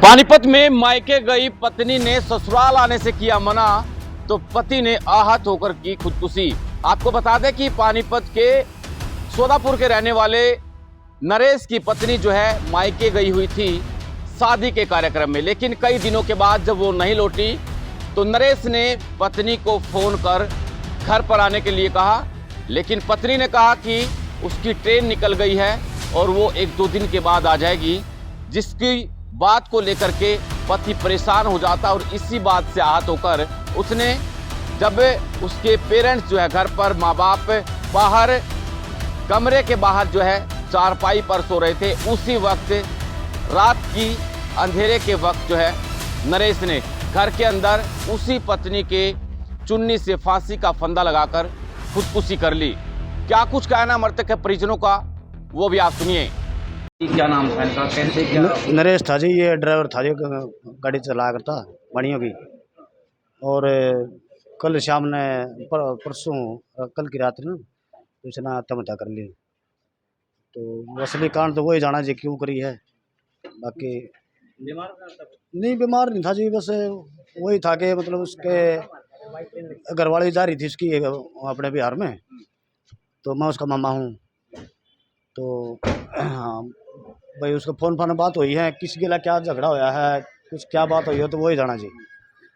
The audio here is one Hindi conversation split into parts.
पानीपत में मायके गई पत्नी ने ससुराल आने से किया मना तो पति ने आहत होकर की खुदकुशी। आपको बता दें कि पानीपत के सोदापुर के रहने वाले नरेश की पत्नी जो है मायके गई हुई थी शादी के कार्यक्रम में, लेकिन कई दिनों के बाद जब वो नहीं लौटी तो नरेश ने पत्नी को फोन कर घर पर आने के लिए कहा, लेकिन पत्नी ने कहा कि उसकी ट्रेन निकल गई है और वो 1-2 दिन के बाद आ जाएगी, जिसकी बात को लेकर के पति परेशान हो जाता और इसी बात से आहत होकर उसने, जब उसके पेरेंट्स जो है घर पर माँ बाप बाहर कमरे के बाहर जो है चारपाई पर सो रहे थे, उसी वक्त रात की अंधेरे के वक्त जो है नरेश ने घर के अंदर उसी पत्नी के चुन्नी से फांसी का फंदा लगाकर खुदकुशी कर ली। क्या कुछ कहना मृतक के परिजनों का वो भी आप सुनिए। क्या नाम था इनका, कैसे क्या? नरेश था जी, ये ड्राइवर था जो गाड़ी चलाया करता बढ़िया की। और कल शाम ने परसों कल की रात ने उसने आत्महत्या कर ली। तो असली कारण तो वही जाना जी क्यों करी है, बाकी बीमार था? नहीं बीमार नहीं था जी, बस वही था कि मतलब उसके घरवाली जा रही थी उसकी अपने बिहार में, तो मैं उसका मामा हूँ। तो हाँ भाई उसका फोन फान बात हुई है, किसी के लिए क्या झगड़ा होया है, कुछ क्या बात हुई है तो वही जाना जी।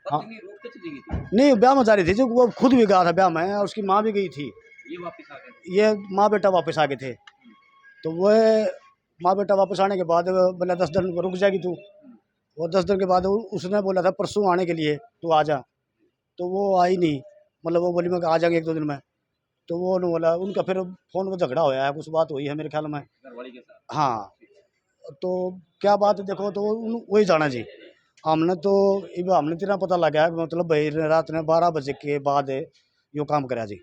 हाँ नहीं, ब्याह में जा रही थी जो वो खुद भी गया था ब्याह में और उसकी माँ भी गई थी। ये वापस आ गए? ये माँ बेटा वापस आ गए थे। तो वो माँ बेटा वापस आने के बाद बोला 10 दिन रुक जाएगी तू। वो 10 दिन के बाद उसने बोला था परसों आने के लिए तू आ जा, तो वो आई नहीं, मतलब वो बोली मैं आ जाएंगे 1-2 दिन में। तो वो उन्होंने बोला उनका फिर फोन पर झगड़ा होया है, कुछ बात हुई है मेरे ख्याल में। घरवाली के साथ? हाँ तो क्या बात है देखो, तो वही जाना जी। हमने तो हमने इतना पता लगा है, मतलब भाई रात ने 12 बजे के बाद यो काम करा जी।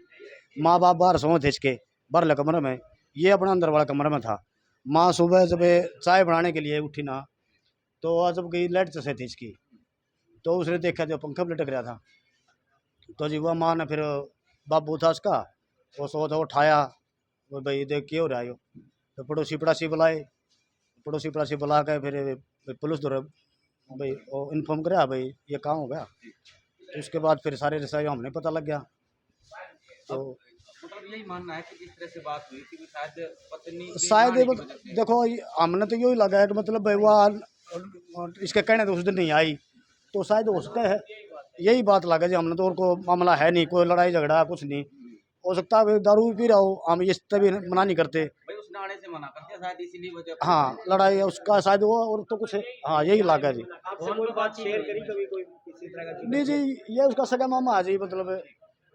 माँ बाप बाहर सो थे इसके बाहर कमरे में, ये अपना अंदर वाला कमरे में था। माँ सुबह जब चाय बनाने के लिए उठी ना, तो जब गई लाइट चसे थी इसकी, तो उसने देखा जो पंखा भी लटक रहा था। तो जी वह माँ ने फिर बाबू था उसका, वो सो था उठाया, वो भाई देख के हो रहा है यो। तो पड़ोसी बुलाए, पड़ोसी बुला के फिर पुलिस दौरे भाई वो इन्फॉर्म कराया भाई ये काम हो गया। तो उसके बाद फिर सारे रिश्ते हमने पता लग गया। तो मतलब यही मानना है कि जिस तरह से बात हुई थी शायद पत्नी की शायद मारने की वजह से? देखो हमने तो यही लगा है कि मतलब भाई वो इसके कहने तो उस दिन नहीं आई, तो शायद हो सकता है यही बात लगा जी। हमने तो और को मामला है नहीं, कोई लड़ाई झगड़ा कुछ नहीं हो सकता है, दारू भी पी रहा हो, हम इस तभी मना नहीं करते। भाई उसने आने से मना कर दिया शायद, इसीलिए वजह। हाँ लड़ाई उसका शायद वो और तो कुछ है। हाँ यही लगा जी। आपसे कोई बात शेयर करी कभी कोई किसी तरह का? नहीं जी, ये उसका सगा मामा है जी, मतलब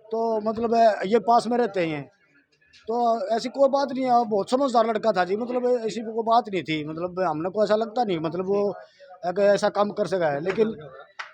तो मतलब ये पास में रहते हैं, तो ऐसी कोई बात नहीं है। बहुत समझदार लड़का था जी, मतलब ऐसी कोई बात नहीं थी, मतलब हमने को ऐसा लगता नहीं मतलब वो ऐसा काम कर सका है। लेकिन